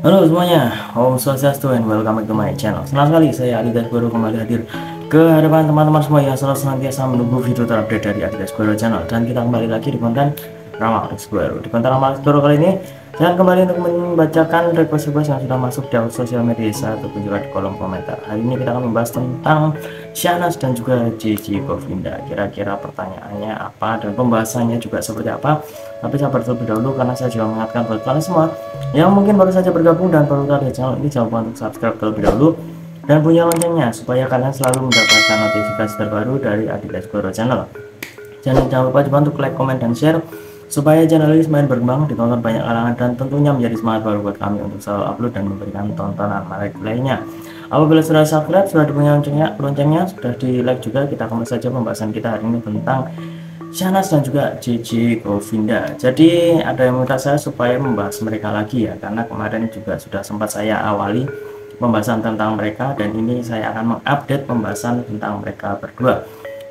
Halo semuanya, Om Swastiastu and welcome back to my channel. Senang sekali saya Adidas baru kembali hadir ke hadapan teman-teman semua yang selalu senantiasa menunggu video terupdate dari Adidas Baru channel. Dan kita kembali lagi di konten Ramal Baru. Di konten Ramal Baru kali ini saya kembali untuk membacakan request-request yang sudah masuk di sosial media saya ataupun juga di kolom komentar. Hari ini kita akan membahas tentang Syahnas dan juga JJ Govinda. Kira-kira pertanyaannya apa dan pembahasannya juga seperti apa? Tapi sabar terlebih dahulu karena saya juga mengingatkan buat kalian semua yang mungkin baru saja bergabung dan baru tahu di channel ini, jangan lupa untuk subscribe terlebih dahulu dan bunyi loncengnya supaya kalian selalu mendapatkan notifikasi terbaru dari Adidas Baru channel. Jangan lupa juga untuk like, comment, dan share supaya channel ini semakin berkembang, ditonton banyak kalangan, dan tentunya menjadi semangat baru buat kami untuk selalu upload dan memberikan tontonan menarik lainnya. Apabila sudah subscribe, sudah punya loncengnya, sudah di like juga, kita kembali saja pembahasan kita hari ini tentang Syahnas dan juga JJ Govinda. Jadi ada yang minta saya supaya membahas mereka lagi ya, karena kemarin juga sudah sempat saya awali pembahasan tentang mereka, dan ini saya akan mengupdate pembahasan tentang mereka berdua.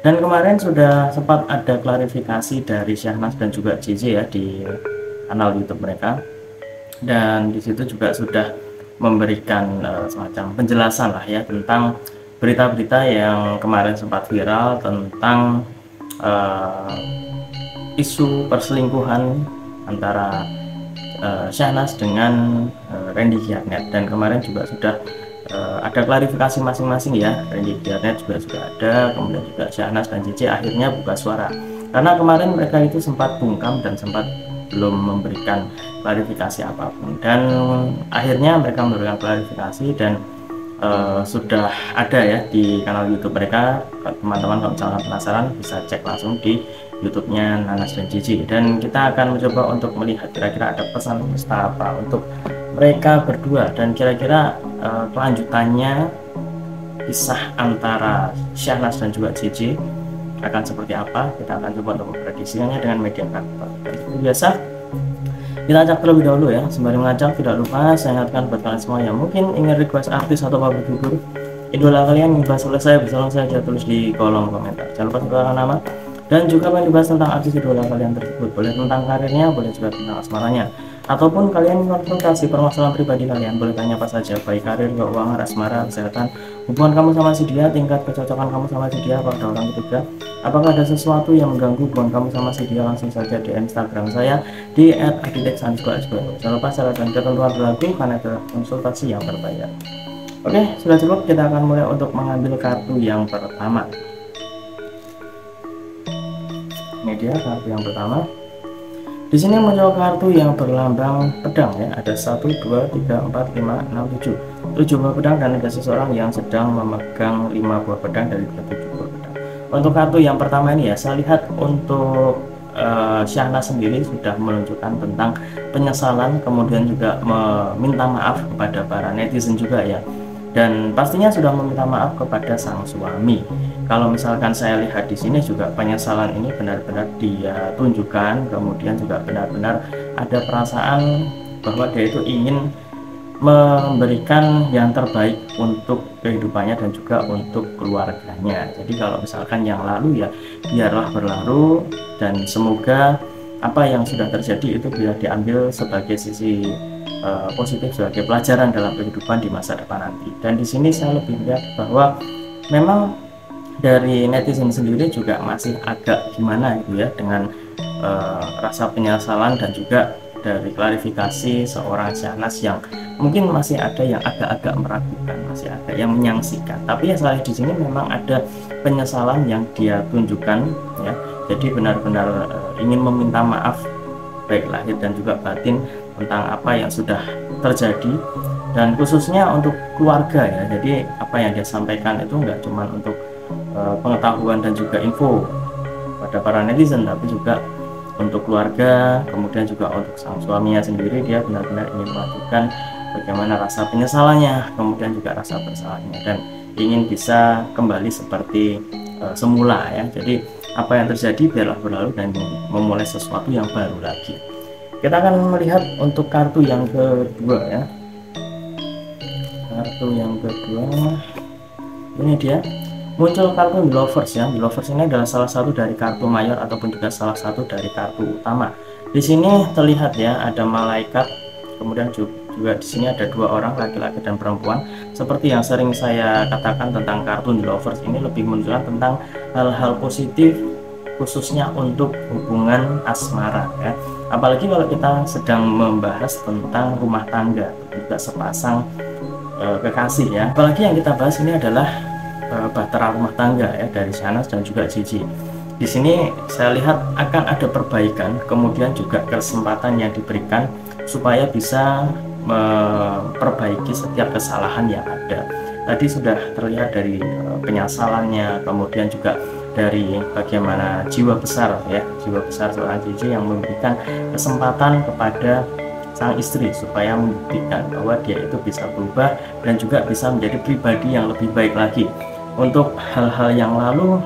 Dan kemarin sudah sempat ada klarifikasi dari Syahnas dan juga JJ ya di kanal YouTube mereka, dan disitu juga sudah memberikan semacam penjelasan lah ya tentang berita-berita yang kemarin sempat viral tentang isu perselingkuhan antara Syahnas dengan Randy Giarnet, dan kemarin juga sudah ada klarifikasi masing-masing ya. Randy Giarnet juga sudah ada, kemudian juga Syahnas dan JJ akhirnya buka suara karena kemarin mereka itu sempat bungkam dan sempat belum memberikan klarifikasi apapun, dan akhirnya mereka memberikan klarifikasi dan sudah ada ya di kanal YouTube mereka. Teman-teman kalau misalnya penasaran bisa cek langsung di YouTube-nya Nanas dan JJ, dan kita akan mencoba untuk melihat kira-kira ada pesan apa untuk mereka berdua, dan kira-kira kelanjutannya kisah antara Syahnas dan juga JJ akan seperti apa. Kita akan coba untuk memprediksikannya dengan media karakter. Dan seperti biasa kita acak terlebih dahulu ya. Sembari mengacak, tidak lupa saya ingatkan buat kalian semua yang mungkin ingin request artis atau public figure idola kalian yang dibahas oleh saya, bisa langsung saja tulis di kolom komentar. Jangan lupa sebutkan nama dan juga pengen dibahas tentang artis idola kalian tersebut. Boleh tentang karirnya, boleh juga tentang asmaranya, ataupun kalian konsultasi permasalahan pribadi kalian, boleh tanya apa saja, baik karir, keuangan, asmara, kesehatan, hubungan kamu sama si dia, tingkat kecocokan kamu sama si dia, apakah ada orang ketiga, apakah ada sesuatu yang mengganggu hubungan kamu sama si dia, langsung saja di Instagram saya di @adidex_. Jangan lupa syarat dan ketentuan berlaku karena ada konsultasi yang berbayar. Oke, sudah cukup, kita akan mulai untuk mengambil kartu yang pertama. Ini dia kartu yang pertama. Di sini muncul kartu yang berlambang pedang ya. Ada 1, 2, 3, 4, 5, 6, 7. 7 buah pedang, dan ada seseorang yang sedang memegang 5 buah pedang dari 7 buah pedang. Untuk kartu yang pertama ini ya, saya lihat untuk Syahnas sendiri sudah menunjukkan tentang penyesalan, kemudian juga meminta maaf kepada para netizen juga ya. Dan pastinya sudah meminta maaf kepada sang suami. Kalau misalkan saya lihat di sini juga penyesalan ini benar-benar dia tunjukkan, kemudian juga benar-benar ada perasaan bahwa dia itu ingin memberikan yang terbaik untuk kehidupannya dan juga untuk keluarganya. Jadi kalau misalkan yang lalu ya biarlah berlalu, dan semoga apa yang sudah terjadi itu bisa diambil sebagai sisi positif, sebagai pelajaran dalam kehidupan di masa depan nanti. Dan di sini saya lebih melihat bahwa memang dari netizen sendiri juga masih agak gimana gitu ya dengan rasa penyesalan, dan juga dari klarifikasi seorang Syahnas yang mungkin masih ada yang agak-agak meragukan, masih ada yang menyaksikan. Tapi ya saya di sini memang ada penyesalan yang dia tunjukkan ya. Jadi benar-benar ingin meminta maaf baik lahir dan juga batin tentang apa yang sudah terjadi, dan khususnya untuk keluarga ya. Jadi apa yang dia sampaikan itu enggak cuma untuk pengetahuan dan juga info pada para netizen, tapi juga untuk keluarga, kemudian juga untuk sang suaminya sendiri. Dia benar-benar ingin melakukan bagaimana rasa penyesalannya, kemudian juga rasa bersalahnya, dan ingin bisa kembali seperti semula ya. Jadi apa yang terjadi biarlah berlalu dan memulai sesuatu yang baru lagi. Kita akan melihat untuk kartu yang kedua ya. Kartu yang kedua ini dia, muncul kartu The Lovers ya. The Lovers ini adalah salah satu dari kartu mayor ataupun juga salah satu dari kartu utama. Di sini terlihat ya ada malaikat, kemudian juga di sini ada dua orang, laki-laki dan perempuan. Seperti yang sering saya katakan tentang kartun The Lovers, ini lebih menunjukkan tentang hal-hal positif khususnya untuk hubungan asmara ya. Apalagi kalau kita sedang membahas tentang rumah tangga, juga sepasang kekasih ya. Apalagi yang kita bahas ini adalah bahtera rumah tangga ya, dari Syahnas dan juga Gigi. Di sini saya lihat akan ada perbaikan, kemudian juga kesempatan yang diberikan supaya bisa memperbaiki setiap kesalahan yang ada. Tadi sudah terlihat dari penyesalannya, kemudian juga dari bagaimana jiwa besar ya, jiwa besar seorang Gigi yang memberikan kesempatan kepada sang istri supaya membuktikan bahwa dia itu bisa berubah dan juga bisa menjadi pribadi yang lebih baik lagi. Untuk hal-hal yang lalu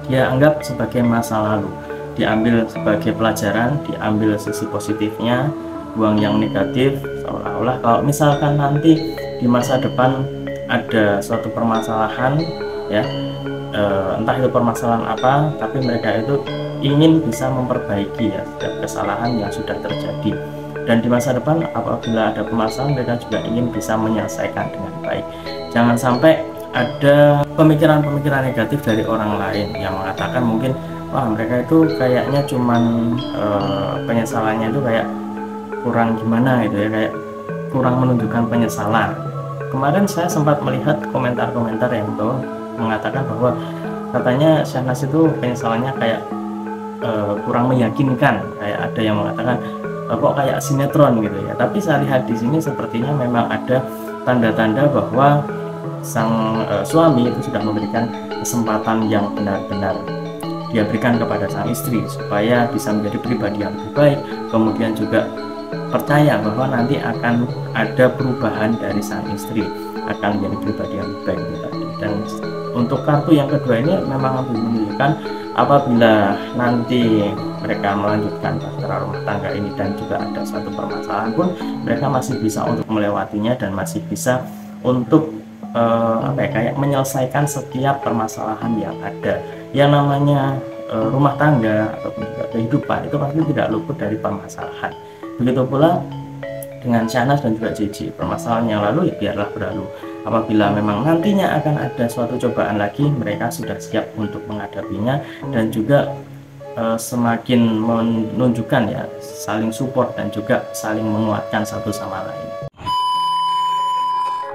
dia anggap sebagai masa lalu, diambil sebagai pelajaran, diambil sisi positifnya, buang yang negatif. Seolah-olah kalau misalkan nanti di masa depan ada suatu permasalahan ya, entah itu permasalahan apa, tapi mereka itu ingin bisa memperbaiki ya setiap kesalahan yang sudah terjadi. Dan di masa depan apabila ada permasalahan, mereka juga ingin bisa menyelesaikan dengan baik. Jangan sampai ada pemikiran-pemikiran negatif dari orang lain yang mengatakan mungkin wah mereka itu kayaknya cuman penyesalannya itu kayak kurang gimana gitu ya, kayak kurang menunjukkan penyesalan. Kemarin saya sempat melihat komentar-komentar yang mengatakan bahwa katanya Syahnas itu penyesalannya kayak kurang meyakinkan, kayak ada yang mengatakan kok kayak sinetron gitu ya. Tapi saya lihat di sini sepertinya memang ada tanda-tanda bahwa sang suami itu sudah memberikan kesempatan yang benar-benar dia berikan kepada sang istri supaya bisa menjadi pribadi yang lebih baik, kemudian juga percaya bahwa nanti akan ada perubahan dari sang istri, akan menjadi pribadi yang lebih baik itu tadi. Dan untuk kartu yang kedua ini memang lebih menunjukkan apabila nanti mereka melanjutkan bahtera rumah tangga ini dan juga ada suatu permasalahan pun, mereka masih bisa untuk melewatinya dan masih bisa untuk kayak menyelesaikan setiap permasalahan yang ada. Yang namanya rumah tangga ataupun juga kehidupan itu pasti tidak luput dari permasalahan. Begitu pula dengan Syahnas dan juga Gigi, permasalahan yang lalu ya biarlah berlalu. Apabila memang nantinya akan ada suatu cobaan lagi, mereka sudah siap untuk menghadapinya dan juga semakin menunjukkan ya saling support dan juga saling menguatkan satu sama lain.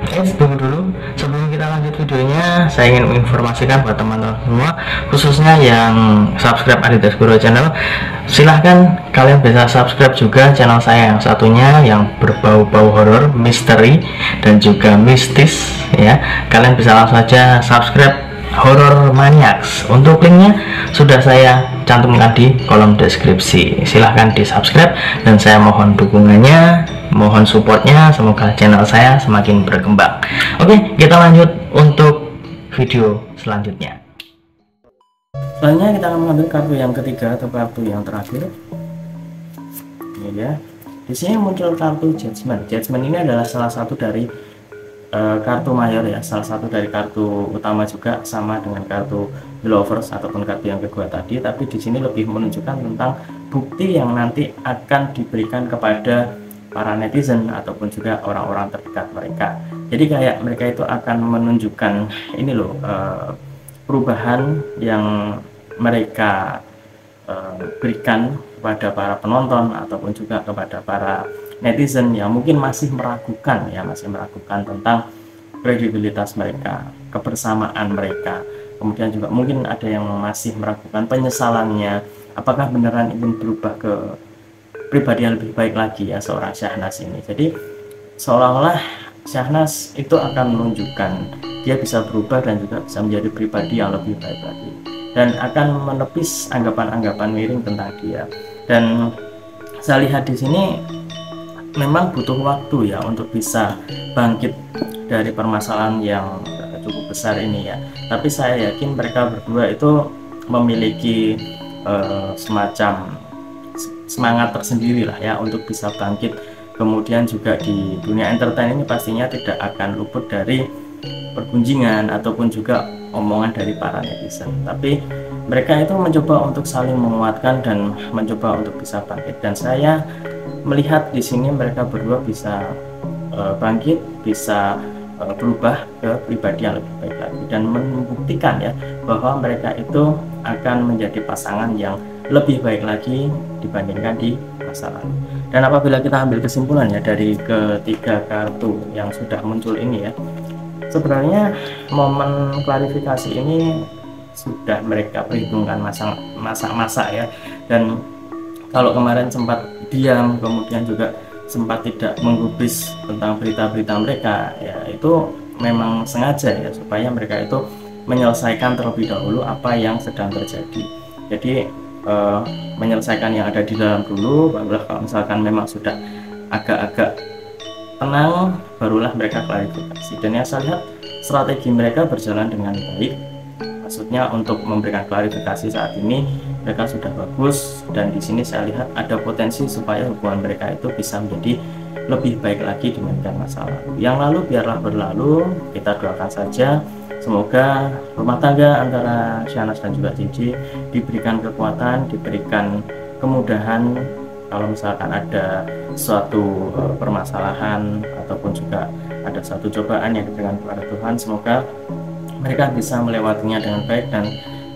Oke, tunggu dulu. Sebelum kita lanjut videonya, saya ingin menginformasikan buat teman-teman semua, khususnya yang subscribe Adidas Guru Channel, silahkan kalian bisa subscribe juga channel saya yang satunya yang berbau-bau horor, misteri dan juga mistis ya. Kalian bisa langsung saja subscribe Horror Maniacs. Untuk linknya sudah saya cantumkan di kolom deskripsi. Silahkan di subscribe dan saya mohon dukungannya, mohon supportnya, semoga channel saya semakin berkembang. Oke, kita lanjut untuk video selanjutnya. Selanjutnya kita akan mengambil kartu yang ketiga atau kartu yang terakhir. Ini ya. Di sini muncul kartu Judgment. Judgment ini adalah salah satu dari kartu mayor ya, salah satu dari kartu utama juga, sama dengan kartu The Lovers ataupun kartu yang kedua tadi. Tapi di sini lebih menunjukkan tentang bukti yang nanti akan diberikan kepada para netizen ataupun juga orang-orang terdekat mereka. Jadi kayak mereka itu akan menunjukkan ini loh, perubahan yang mereka berikan kepada para penonton ataupun juga kepada para netizen yang mungkin masih meragukan ya, masih meragukan tentang kredibilitas mereka, kebersamaan mereka. Kemudian juga mungkin ada yang masih meragukan penyesalannya, apakah beneran ingin berubah ke pribadi yang lebih baik lagi ya seorang Syahnas ini. Jadi seolah-olah Syahnas itu akan menunjukkan dia bisa berubah dan juga bisa menjadi pribadi yang lebih baik lagi, dan akan menepis anggapan-anggapan miring tentang dia. Dan saya lihat di sini memang butuh waktu ya untuk bisa bangkit dari permasalahan yang cukup besar ini ya. Tapi saya yakin mereka berdua itu memiliki semacam semangat tersendiri lah ya untuk bisa bangkit. Kemudian juga di dunia entertain ini pastinya tidak akan luput dari pergunjingan ataupun juga omongan dari para netizen. Tapi mereka itu mencoba untuk saling menguatkan dan mencoba untuk bisa bangkit. Dan saya melihat di sini mereka berdua bisa bangkit, bisa berubah ke pribadi yang lebih baik lagi, dan membuktikan ya bahwa mereka itu akan menjadi pasangan yang lebih baik lagi dibandingkan di masa lalu. Dan apabila kita ambil kesimpulan ya dari ketiga kartu yang sudah muncul ini ya, sebenarnya momen klarifikasi ini sudah mereka perhitungkan masa-masa ya. Dan kalau kemarin sempat diam, kemudian juga sempat tidak menggubris tentang berita-berita mereka, ya itu memang sengaja ya, supaya mereka itu menyelesaikan terlebih dahulu apa yang sedang terjadi. Jadi menyelesaikan yang ada di dalam dulu, barulah kalau misalkan memang sudah agak-agak tenang, barulah mereka klarifikasi. Dan yang saya lihat strategi mereka berjalan dengan baik. Maksudnya untuk memberikan klarifikasi saat ini mereka sudah bagus, dan di sini saya lihat ada potensi supaya hubungan mereka itu bisa menjadi lebih baik lagi dibandingkan masa lalu. Yang lalu biarlah berlalu, kita doakan saja semoga rumah tangga antara Shahnaz dan juga Cici diberikan kekuatan, diberikan kemudahan. Kalau misalkan ada suatu permasalahan ataupun juga ada suatu cobaan yang diberikan kepada Tuhan, semoga mereka bisa melewatinya dengan baik dan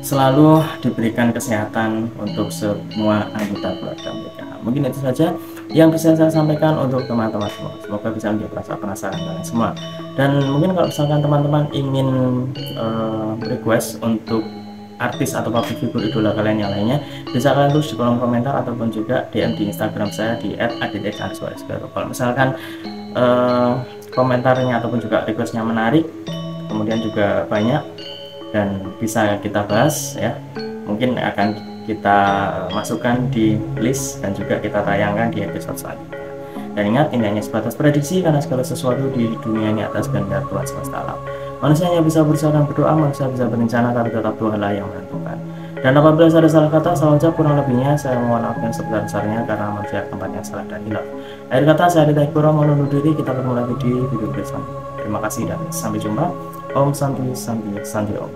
selalu diberikan kesehatan untuk semua anggota keluarga mereka. Mungkin itu saja yang bisa saya sampaikan untuk teman-teman semua. Semoga bisa menjadi rasa penasaran kalian semua. Dan mungkin kalau misalkan teman-teman ingin request untuk artis atau public figure idola kalian yang lainnya, bisa kalian tulis di kolom komentar ataupun juga DM di Instagram saya di @aditex_. Kalau misalkan komentarnya ataupun juga requestnya menarik, kemudian juga banyak dan bisa kita bahas ya, mungkin akan kita masukkan di list dan juga kita tayangkan di episode selanjutnya. Dan ingat, ini hanya sebatas prediksi karena segala sesuatu di dunia ini atas kehendak Tuhan semesta alam. Manusia hanya bisa berusaha dan berdoa, manusia bisa berencana, tapi tetap Tuhan lah yang menentukan. Dan apabila ada salah kata, salah ucap, kurang lebihnya saya mohon maaf yang sebesar-besarnya karena manusia tempatnya salah dan hilaf. Akhir kata, saya Aditya Ikura mohon undur diri. Kita bertemu lagi di video selanjutnya. Terima kasih dan sampai jumpa. Om Santi Santi Santi Om.